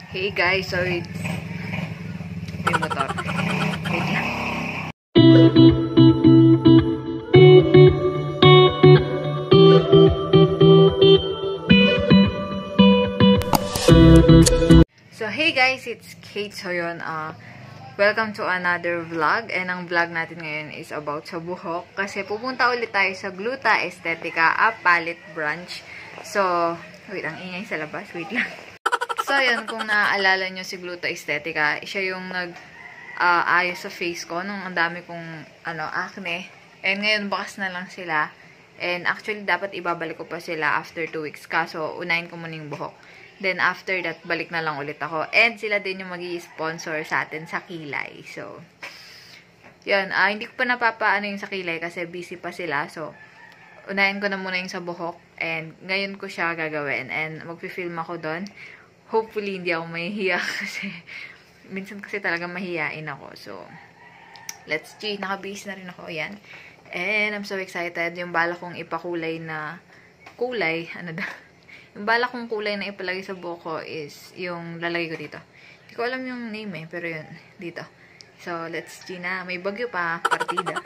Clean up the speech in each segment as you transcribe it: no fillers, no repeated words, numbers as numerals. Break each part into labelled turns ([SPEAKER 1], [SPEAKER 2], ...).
[SPEAKER 1] Hey guys, sorry. May motor. Wait lang. So hey guys, it's Kate. So yun, welcome to another vlog. And ang vlog natin ngayon is about sa buhok. Kasi pupunta ulit tayo sa Gluta Estetica Palit Branch. So, wait, ang ingay sa labas. Wait lang. So, yun, kung naaalala nyo si Gluta Estetica, siya yung nag-ayos sa face ko nung ang dami kong, acne. And ngayon, bakas na lang sila. And actually, dapat ibabalik ko pa sila after 2 weeks. Kaso, unahin ko muna yung buhok. Then, after that, balik na lang ulit ako. And sila din yung mag-i-sponsor sa atin sa kilay. So, yun, hindi ko pa napapaano yung sa kilay kasi busy pa sila. So, unahin ko na muna yung sa buhok. And ngayon ko siya gagawin. And magpi-film ako doon. Hopefully, hindi ako mahihiya kasi minsan kasi talaga mahihiyain ako. So, let's see. Naka-base na rin ako. Ayan. And I'm so excited. Yung bala kong ipakulay na kulay. Yung bala kong kulay na ipalagay sa buhok ko is yung lalagay ko dito. Hindi ko alam yung name pero yun. Dito. So, let's see na. May bagyo pa. Partida.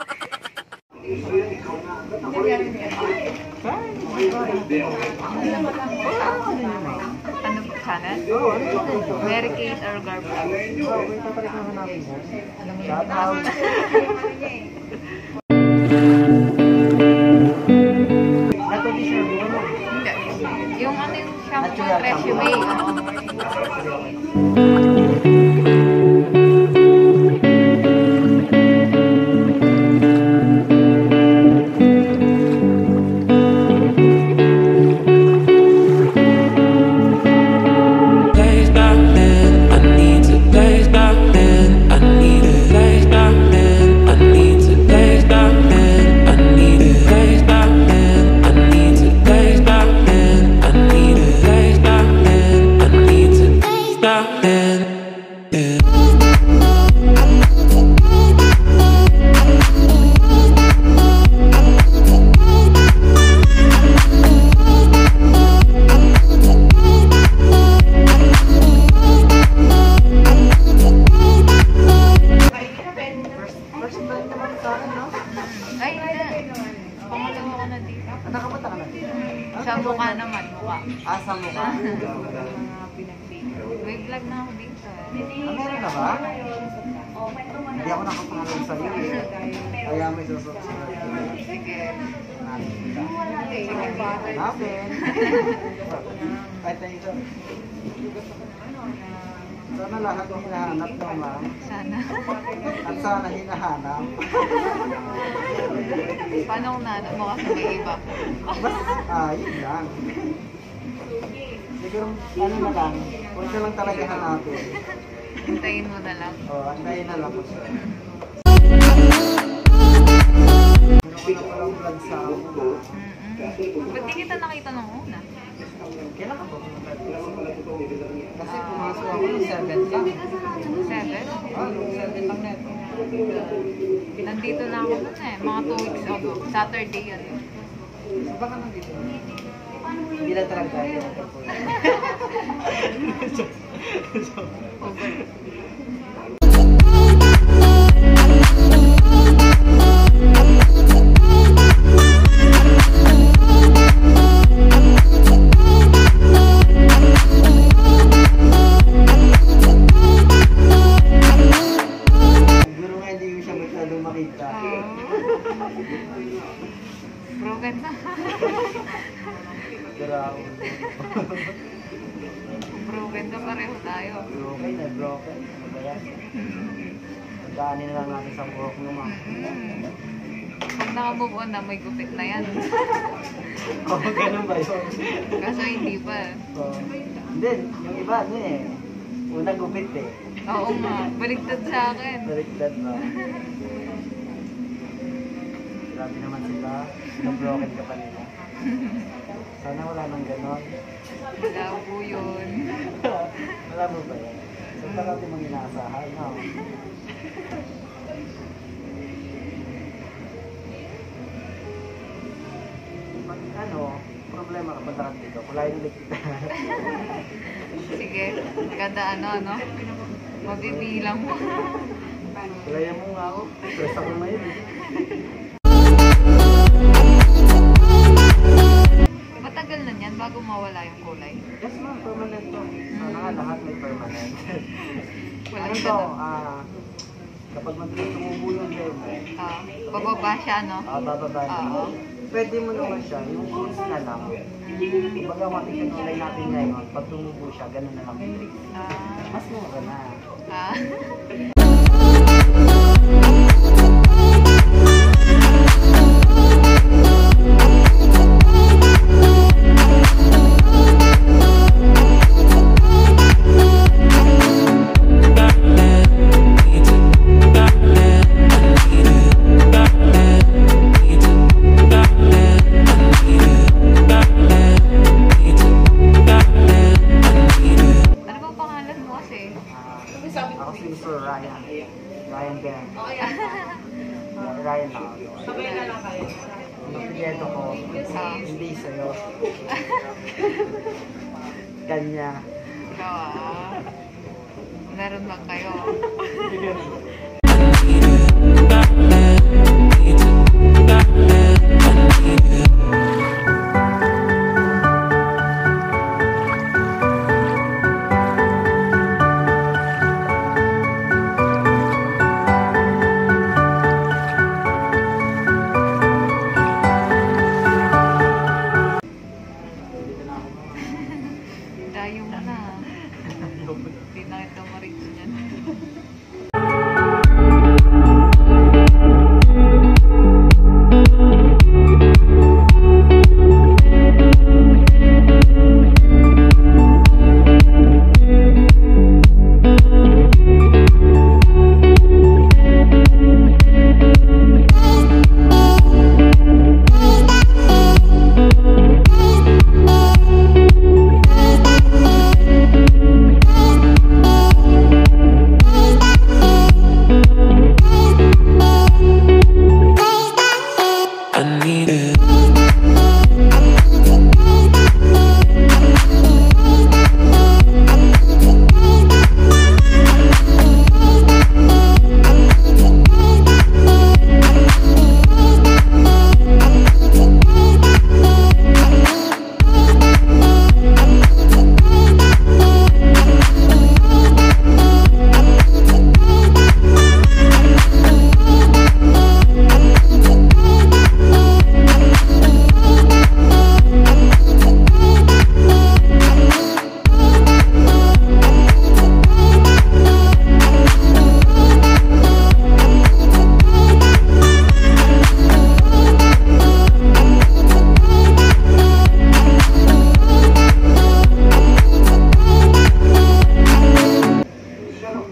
[SPEAKER 1] Ano ba channel? Mary Kate or Garblog? Yung ano yung shampoo resume. Sa mukha naman, mukha.
[SPEAKER 2] Sa mukha?
[SPEAKER 1] May vlog na ako dito.
[SPEAKER 2] Meron na ba? Hindi ako nakapangalan sa iyo. Kaya may susunod.
[SPEAKER 1] Sige.
[SPEAKER 2] Namin. Ay, thank you. Sana lahat ng hinahanap mo, ma'am.
[SPEAKER 1] Sana.
[SPEAKER 2] At sana hinahanap.
[SPEAKER 1] Paano kung nahanap mo kasi may iba?
[SPEAKER 2] Yun lang. Siguro, na lang. Huwag ka lang talaga hanapin.
[SPEAKER 1] Antayin mo na lang.
[SPEAKER 2] Antayin na lang po siya. Meron ka na palang vlog sa ako.
[SPEAKER 1] Ba't di kita nakita nung una?
[SPEAKER 2] Kailan ka po? Kasi pumasok ako ng 7 lang.
[SPEAKER 1] 7?
[SPEAKER 2] Yung 7 lang neto.
[SPEAKER 1] Nandito na ako nun mga 2 weeks ago. Saturday yun.
[SPEAKER 2] So baka nandito? Hindi lang talaga tayo.
[SPEAKER 1] Over. Broken na. Broken na pareho tayo.
[SPEAKER 2] Broken. Daanin na lang natin sa buhok naman.
[SPEAKER 1] Pag naka-move on na, may gupit na yan.
[SPEAKER 2] Ganun ba yun?
[SPEAKER 1] Kaso hindi pa.
[SPEAKER 2] Hindi, yung iba, unang gupit eh.
[SPEAKER 1] Oo nga, baliktad sa akin.
[SPEAKER 2] Baliktad ba? Grabe naman sila. Na-broken ka pa nila. Sana wala nang ganon.
[SPEAKER 1] Wala po yun.
[SPEAKER 2] Wala mo ba yan? So, parati mong inaasahan, no? Pag problema kapag takat dito. Kulayin ulit kita.
[SPEAKER 1] Sige, kada ano. Mabibilang mo.
[SPEAKER 2] Kulayan mo nga ako. Stress ako ngayon.
[SPEAKER 1] Matagal na yan bago mawala yung kulay.
[SPEAKER 2] Yes ma'am, permanent to. Sana lahat may permanent.
[SPEAKER 1] Wala
[SPEAKER 2] Ano
[SPEAKER 1] siya
[SPEAKER 2] to?
[SPEAKER 1] doon.
[SPEAKER 2] Kapag madaling tumubo yung hair mo,
[SPEAKER 1] Bababa siya, no?
[SPEAKER 2] bababa na.
[SPEAKER 1] Oo.
[SPEAKER 2] Pwede mo naman siya, yung coils na lang. Kumbaga, mating kanulay natin ngayon, pag tumubo siya, ganun na lang. Mas mura na.
[SPEAKER 1] Ah.
[SPEAKER 2] Ako si Mr. Ryan. Ryan Ben. Ryan na ako.
[SPEAKER 3] Sabay na lang kayo.
[SPEAKER 2] Ang apelyido ko, hindi sa'yo. Kanya.
[SPEAKER 1] Ikaw, meron lang kayo. Dayo mo na. Hindi na kita ma-reach niyan.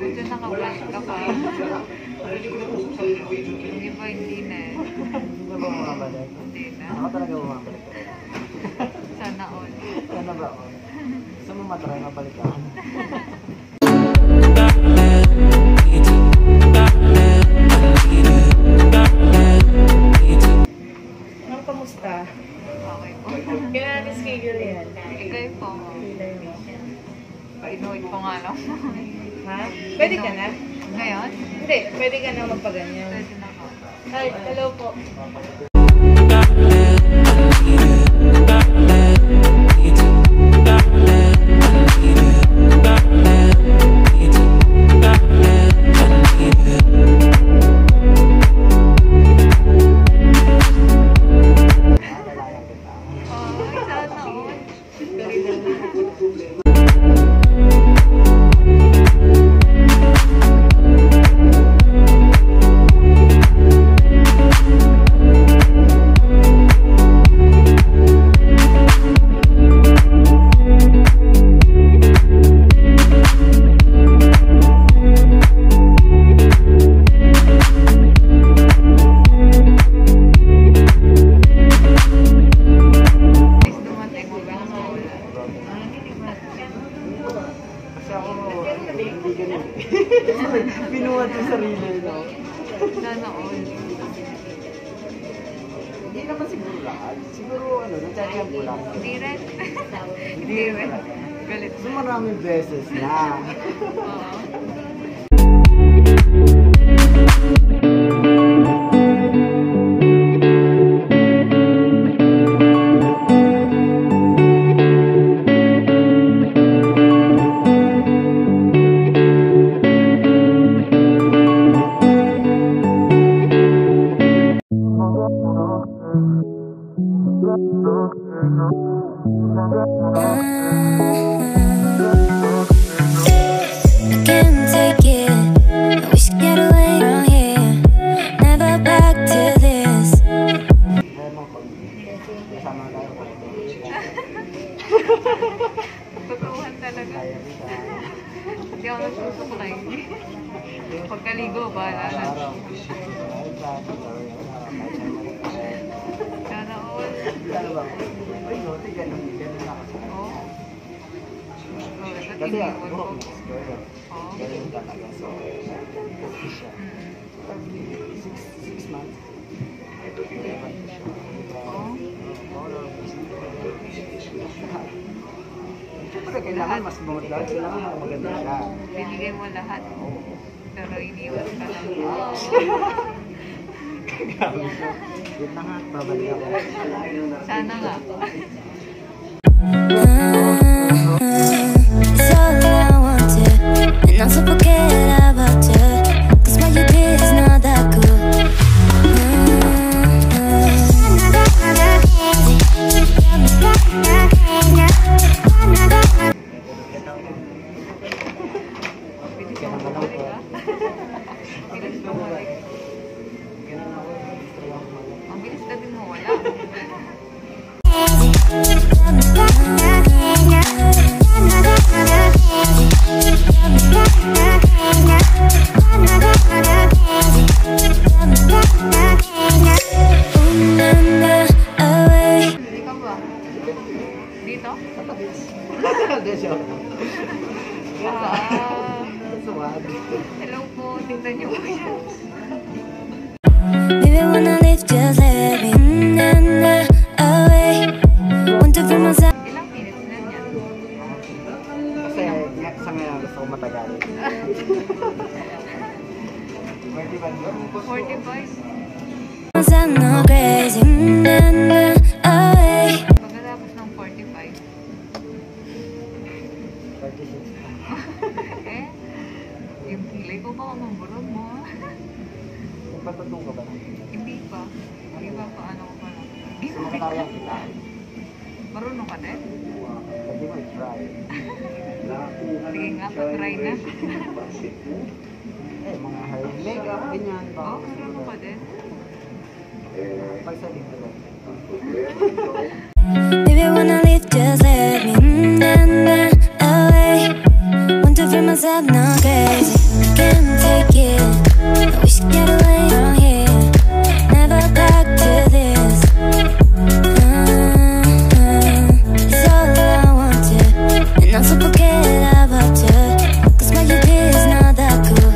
[SPEAKER 1] Medyo nakabalik ka pa. Hindi ba, hindi na eh.
[SPEAKER 2] Hindi na ba bumabalik?
[SPEAKER 1] Hindi na.
[SPEAKER 2] Ako talaga bumabalik.
[SPEAKER 1] Sana all.
[SPEAKER 2] Sana ba ako? Gusto mo matry mabalik ako?
[SPEAKER 3] Ma'am, kamusta?
[SPEAKER 1] Okay po.
[SPEAKER 3] Kailan natin schedule yan?
[SPEAKER 1] Ikay po. Inuwit ko nga lang.
[SPEAKER 3] Ha? Pwede ka na?
[SPEAKER 1] Ngayon?
[SPEAKER 3] Hindi, pwede ka na magpaganyan.
[SPEAKER 1] Pwede na ako.
[SPEAKER 3] Hi, hello po.
[SPEAKER 2] Nalayan kita.
[SPEAKER 1] Ay, sana all. Dumating mo ba ng wala?
[SPEAKER 2] Kasi ako, hindi ganun. Binuhat yung sarili, no?
[SPEAKER 1] Sana all.
[SPEAKER 2] Hindi naman siguro lahat. Siguro ano, nagtsatsyempo lang.
[SPEAKER 1] Hindi rin. Hindi rin. Galit.
[SPEAKER 2] So maraming beses na.
[SPEAKER 1] Oo. Tutuhan talaga. Hindi ako nagsusuklay. Pagkaligo, bahala na. Sana all. Oo. Oh, ito
[SPEAKER 2] Kasi
[SPEAKER 1] tiniwan
[SPEAKER 2] ako,
[SPEAKER 1] ko. Oo.
[SPEAKER 2] ganun talaga. So, probably 6 months.
[SPEAKER 1] Oo.
[SPEAKER 2] Siyempre, kailangan mas lahat. Kailangan maganda siya.
[SPEAKER 1] Binigay mo lahat. Pero iniwan ka lang.
[SPEAKER 2] Wait na nga, babalik ako.
[SPEAKER 1] Sana nga.
[SPEAKER 4] It's all that I wanted, and I'm so forget about you. 'Cause what you did is not that cool.
[SPEAKER 1] Bilis mo bumalik ah. Bilis bumalik. Ang bilis na din mo wala. Hindi ka ba? Dito? Ah, hello po. Tingnan niyo po yan.
[SPEAKER 4] Baby, when I leave, just let me away. Want to feel myself.
[SPEAKER 1] Ilang minutes na yan?
[SPEAKER 2] Kasi sa ngayon gusto ko matagal.
[SPEAKER 1] 45.
[SPEAKER 4] Myself no crazy. Away.
[SPEAKER 1] Pagkatapos ng 45.
[SPEAKER 2] 36.
[SPEAKER 1] Eh? Yung kilay ko pa kumamburog mo.
[SPEAKER 2] Patutong ka ba na?
[SPEAKER 1] Hindi pa. Hindi pa paano ko pa lang.
[SPEAKER 2] Sumakalayan kita.
[SPEAKER 1] Marunong ka din?
[SPEAKER 2] Pwede mo i-try.
[SPEAKER 1] Sige nga, pa-try na.
[SPEAKER 2] Mga hair makeup, ganyan.
[SPEAKER 1] Oo, marunong ka din.
[SPEAKER 2] Pagsaling ko lang.
[SPEAKER 4] Baby, when I leave, just let me away. Want to feel myself no crazy. Can't take it. I wish I could get away from here. Never back to this. It's all that I wanted, and I'm so forget about you. 'Cause what you did is not that cool.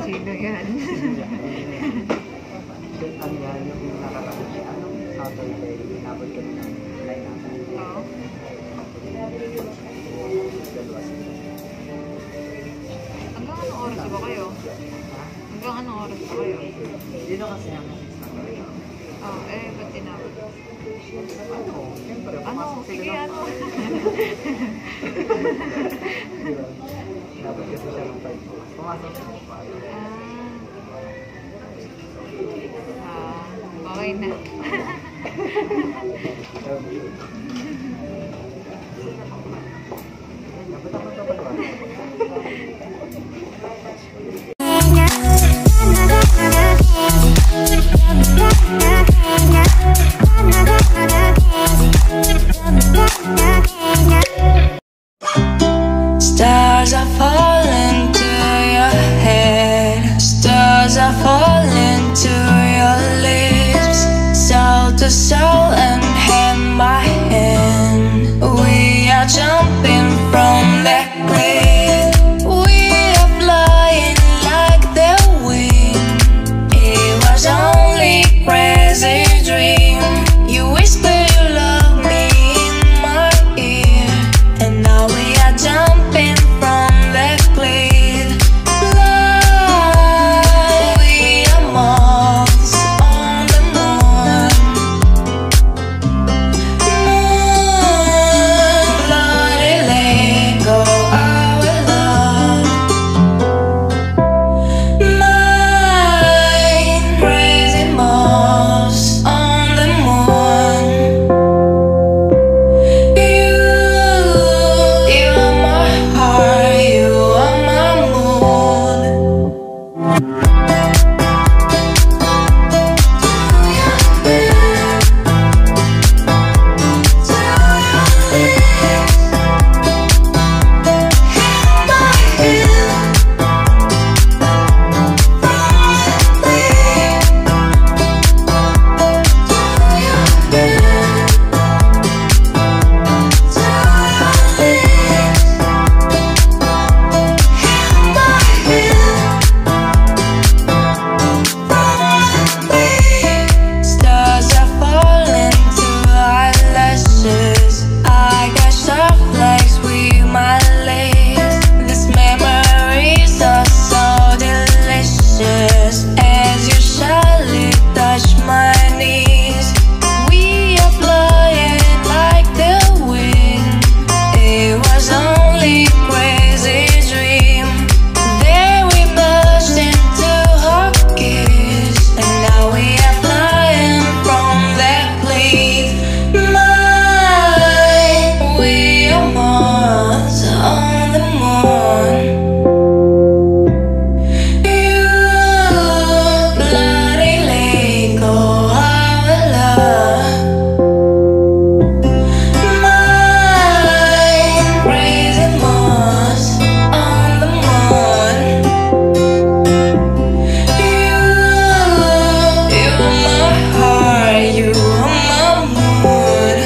[SPEAKER 1] Sino yan?
[SPEAKER 2] Ang yan, yung nakakasya. Anong Saturday, inabot ka ng line natin.
[SPEAKER 1] Oo.
[SPEAKER 2] Dalawa sila.
[SPEAKER 1] Hanggang anong oras ba kayo?
[SPEAKER 2] Ha?
[SPEAKER 1] Hanggang anong oras ba kayo?
[SPEAKER 2] Dito kasi ang
[SPEAKER 1] Oh, ba't tinawag?
[SPEAKER 2] ano, siyempre,
[SPEAKER 1] Ano?
[SPEAKER 2] pumasok sila
[SPEAKER 1] Sige,
[SPEAKER 2] ng-
[SPEAKER 1] ano?
[SPEAKER 2] Dapat kasi siya ng 5. Pumasok siya ng 5.
[SPEAKER 1] Okay na.
[SPEAKER 2] Dapat ako ito pala.
[SPEAKER 5] Stars are falling to your head. Stars are falling to your lips. Soul to soul and hand by hand. We are jumping from that cliff. We are flying like the wind. It was only crazy dream. You whisper you love me in my ear, and now we are jumping from the cliff. Fly, we are moths on the moon. Moon, bloody let go our love. Mind, crazy moths on the moon. You are my heart, you are my moon. Stars are falling to eyelashes. I got sharp legs with my legs. These memories are so delicious as you shyly touch my knees. We are flying like the wind. It was only crazy dream. Then we burst into our kiss, and now we are flying from that cliff. Mine, we are moths on the moon. You bloody let go our love. Mine, crazy moths on the moon. You are my heart, you are my moon.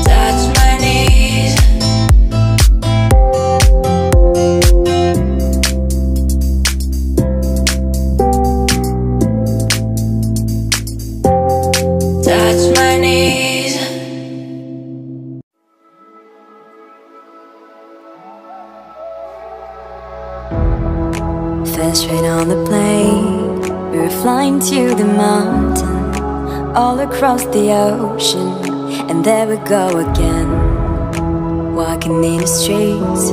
[SPEAKER 5] Touch my knees. Touch my knees.
[SPEAKER 4] First rain on the plane, we were flying to the mountain, all across the ocean, and there we go again. Walking in the streets,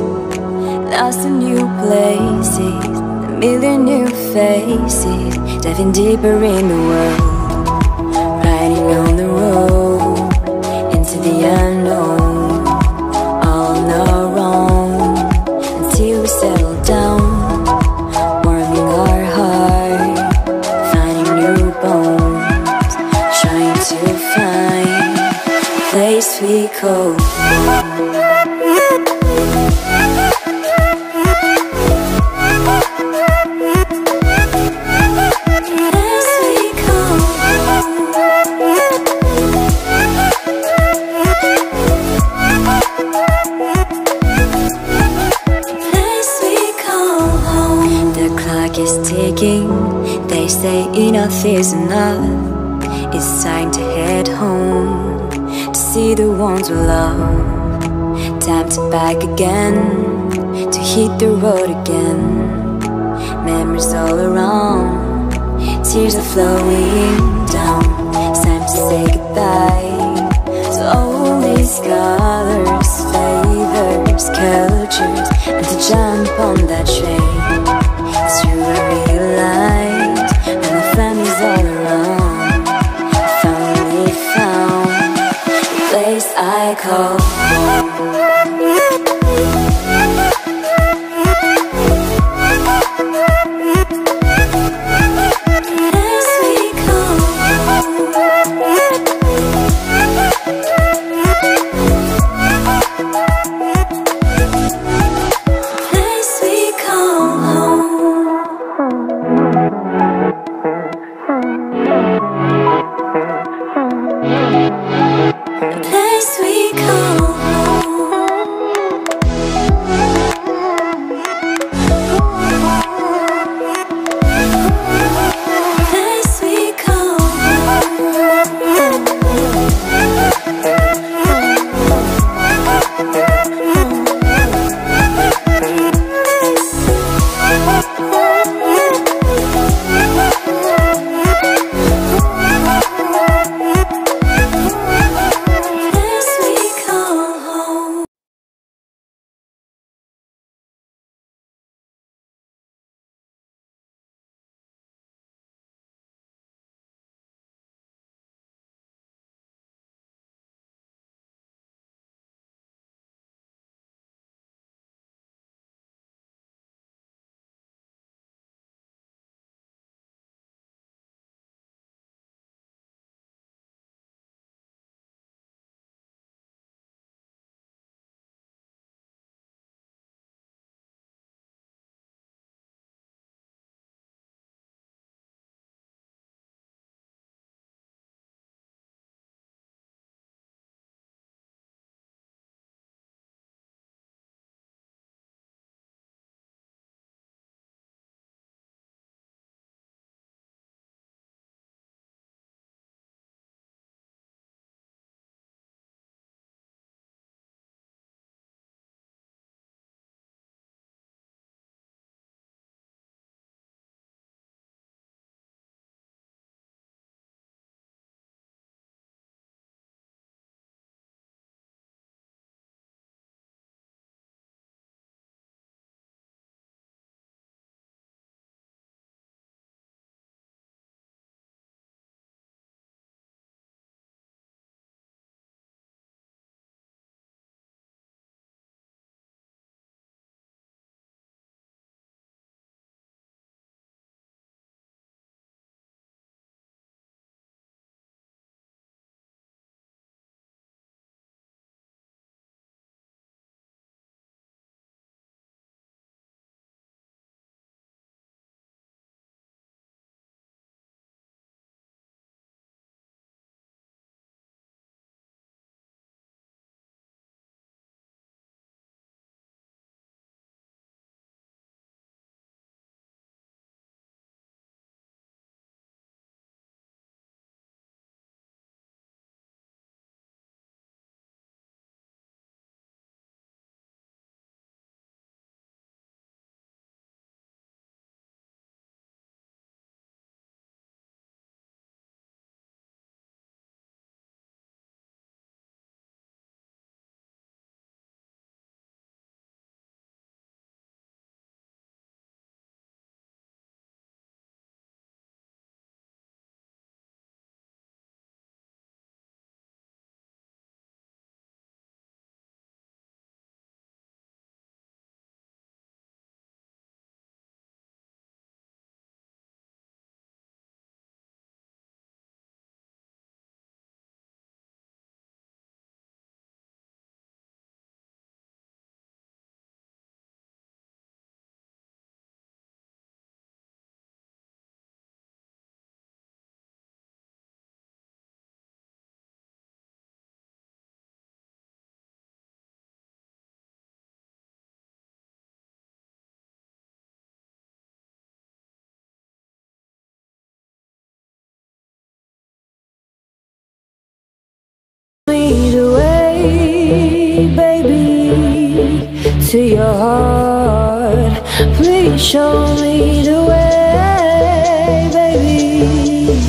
[SPEAKER 4] lost in new places, a million new faces, diving deeper in the world, riding on the road into the unknown, all on our own, until we settle down, warming our heart, finding new bones, shaking. They say enough is enough. It's time to head home, to see the ones we love. Time to back again, to hit the road again. Memories all around, tears are flowing down. It's time to say goodbye to all these colors, flavors, cultures, and to jump on that train. It's true, I realized when my family's all around, I finally found the place I call home. Place baby, to your heart. Please show me the way, baby,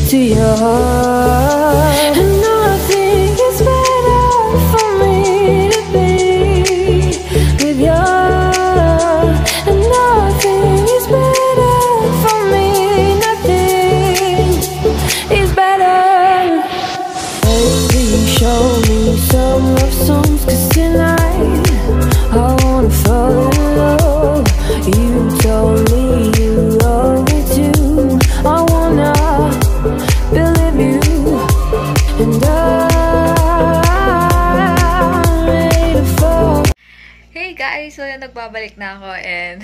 [SPEAKER 4] to your heart. And nothing is better for me to be with you. And nothing is better for me, nothing is better. Baby, show me some love songs, 'cause tonight I wanna fall in love. You told me you love me too. I wanna believe you, and I'm ready to fall.
[SPEAKER 1] Hey guys! So yun, nagbabalik na ako and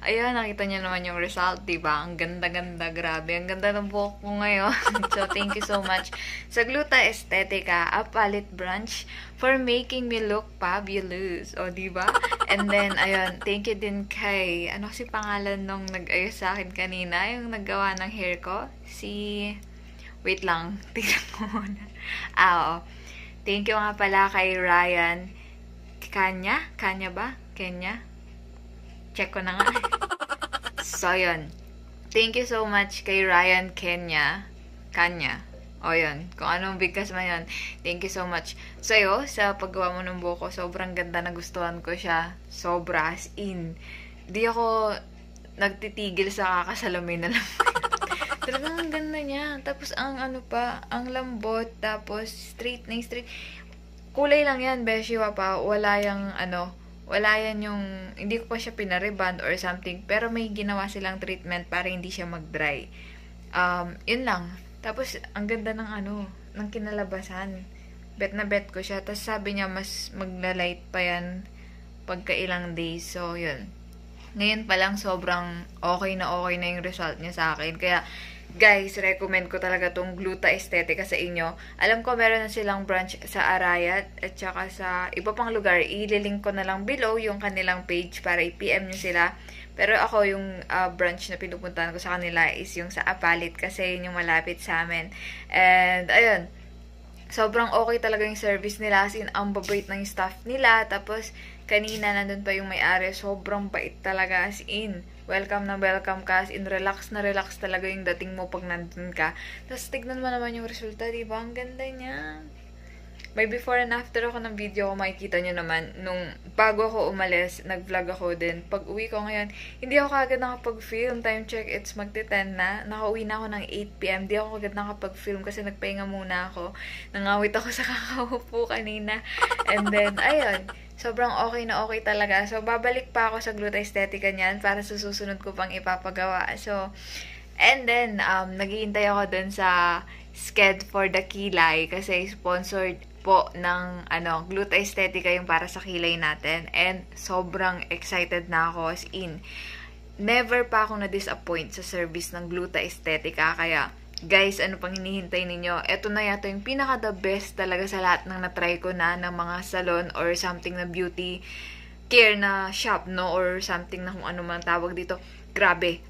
[SPEAKER 1] ayun, nakita niyo naman yung result, diba? Ang ganda-ganda, grabe. Ang ganda ng buhok ko ngayon. So thank you so much sa Gluta Estetica, a palette branch, for making me look fabulous. O, diba? And then, ayun, thank you din kay, ano si pangalan nung nag-ayos sa akin kanina, yung naggawa ng hair ko? Wait lang, tignan ko muna. Oo. Thank you nga pala kay Ryan Kanya ba? Kenya? Check ko na nga. So, yun. Thank you so much kay Ryan Kanya. O, yun. Kung anong bigkas man yun. Thank you so much. Sa'yo, sa paggawa mo ng buhok ko, sobrang ganda, nagustuhan ko siya. Sobra, as in. Di ako nagtitigil sa kakasalamin na lang. Talagang ang ganda niya. Tapos, ang lambot. Tapos, straight na straight. Kulay lang yan, Beshiwa pa. Wala yan yung, hindi ko pa siya pinariband or something. Pero may ginawa silang treatment para hindi siya mag-dry. Yun lang. Tapos, ang ganda ng kinalabasan. Bet na bet ko siya. Tapos sabi niya, mas magla-light pa yan pagka ilang days. So, yun. Ngayon pa lang, sobrang okay na yung result niya sa akin. Kaya, guys, recommend ko talaga tong Gluta Estetica sa inyo. Alam ko meron na silang branch sa Arayat at saka sa iba pang lugar. I-link ko na lang below yung kanilang page para i-PM nyo sila. Pero ako, yung branch na pinupuntahan ko sa kanila is yung sa Apalit kasi yun yung malapit sa amin. And, ayun, sobrang okay talaga yung service nila. As in, ang babait ng staff nila. Tapos, kanina nandun pa yung may-ari. Sobrang bait talaga. As in, welcome na welcome ka. As in, relax na relax talaga yung dating mo pag nandun ka. Tapos, tignan mo naman yung resulta, diba? Ang ganda niya. May before and after ako ng video ko, makikita nyo naman. Nung bago ako umalis, nag-vlog ako din. Pag uwi ko ngayon, hindi ako agad nakapag-film. Time check, it's magti-10 na. Nakauwi na ako ng 8 PM. Hindi ako agad nakapag-film kasi nagpahinga muna ako. Nangawit ako sa kakaupo kanina. And then, ayun. Sobrang okay na okay talaga. So, babalik pa ako sa Gluta Estetica niyan para sa susunod ko pang ipapagawa. So, and then, naghihintay ako dun sa Sked for the Kilay kasi sponsored po ng Gluta Estetica yung para sa kilay natin. And sobrang excited na ako, as in. Never pa ako na-disappoint sa service ng Gluta Estetica. Kaya, guys, ano pang hinihintay ninyo? Ito na yata yung pinaka-the best talaga sa lahat ng na-try ko na ng mga salon or something na beauty care na shop, no? Or something na kung ano man tawag dito. Grabe.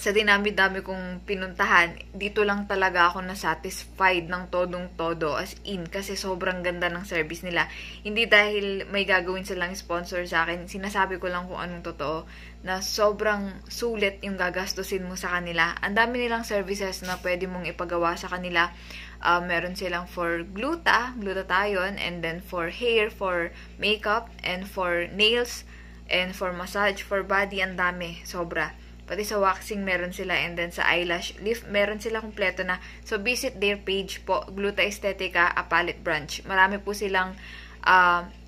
[SPEAKER 1] Sa dinami-dami kong pinuntahan, dito lang talaga ako na-satisfied ng todong-todo, as in, kasi sobrang ganda ng service nila. Hindi dahil may gagawin silang sponsor sa akin, sinasabi ko lang kung anong totoo, na sobrang sulit yung gagastusin mo sa kanila. Ang dami nilang services na pwede mong ipagawa sa kanila. Meron silang for glutathione, and then for hair, for makeup, and for nails, and for massage, for body, ang dami, sobra. Pati sa waxing meron sila, and then sa eyelash lift meron sila kompleto na. So visit their page po, Gluta Estetica, Apalit branch. Marami po silang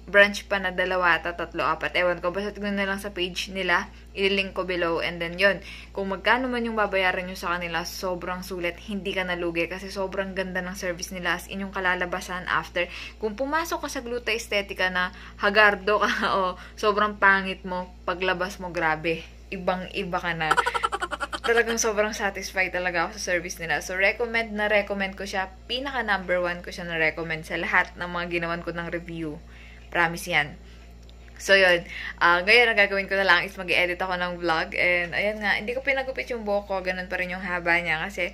[SPEAKER 1] branch pa na 2, 3, 4. Ewan ko, basta tignan na lang sa page nila. I-link ko below, and then yun. Kung magkano man yung babayaran nyo sa kanila, sobrang sulit, hindi ka nalugi kasi sobrang ganda ng service nila. As in, yung kalalabasan after. Kung pumasok ka sa Gluta Estetica na hagardo ka o sobrang pangit mo, paglabas mo, grabe. Ibang-iba ka na. Talagang sobrang satisfied talaga ako sa service nila. So, recommend ko siya. Pinaka number 1 ko siya na recommend sa lahat ng mga ginawan ko ng review. Promise yan. So, yun. Ngayon, ang gagawin ko na lang is mag-edit ako ng vlog. And, ayan nga, hindi ko pinagupit yung buhok ko. Ganun pa rin yung haba niya. Kasi,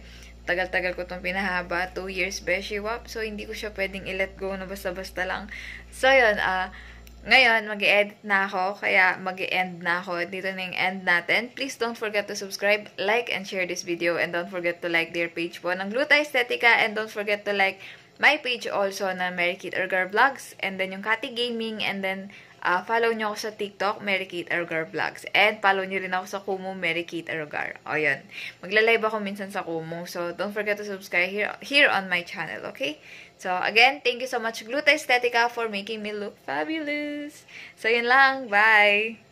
[SPEAKER 1] tagal-tagal ko itong pinahaba. 2 years Beshi Wap. So, hindi ko siya pwedeng i-let go na basta-basta lang. So, yun. Ngayon, mag-i-edit na ako. Kaya, mag-i-end na ako. Dito na yung end natin. Please don't forget to subscribe, like, and share this video. And don't forget to like their page po ng Gluta Estetica. And don't forget to like my page also na Mary Kate Ergar Vlogs. And then yung Kati Gaming. And then, follow nyo ako sa TikTok, Mary Kate Ergar Vlogs. And follow nyo rin ako sa Kumu, Mary Kate Ergar. O, yun. Magla-live ako minsan sa Kumu. So, don't forget to subscribe here on my channel, okay? So, again, thank you so much, Gluta Estetica, for making me look fabulous. So, yun lang. Bye!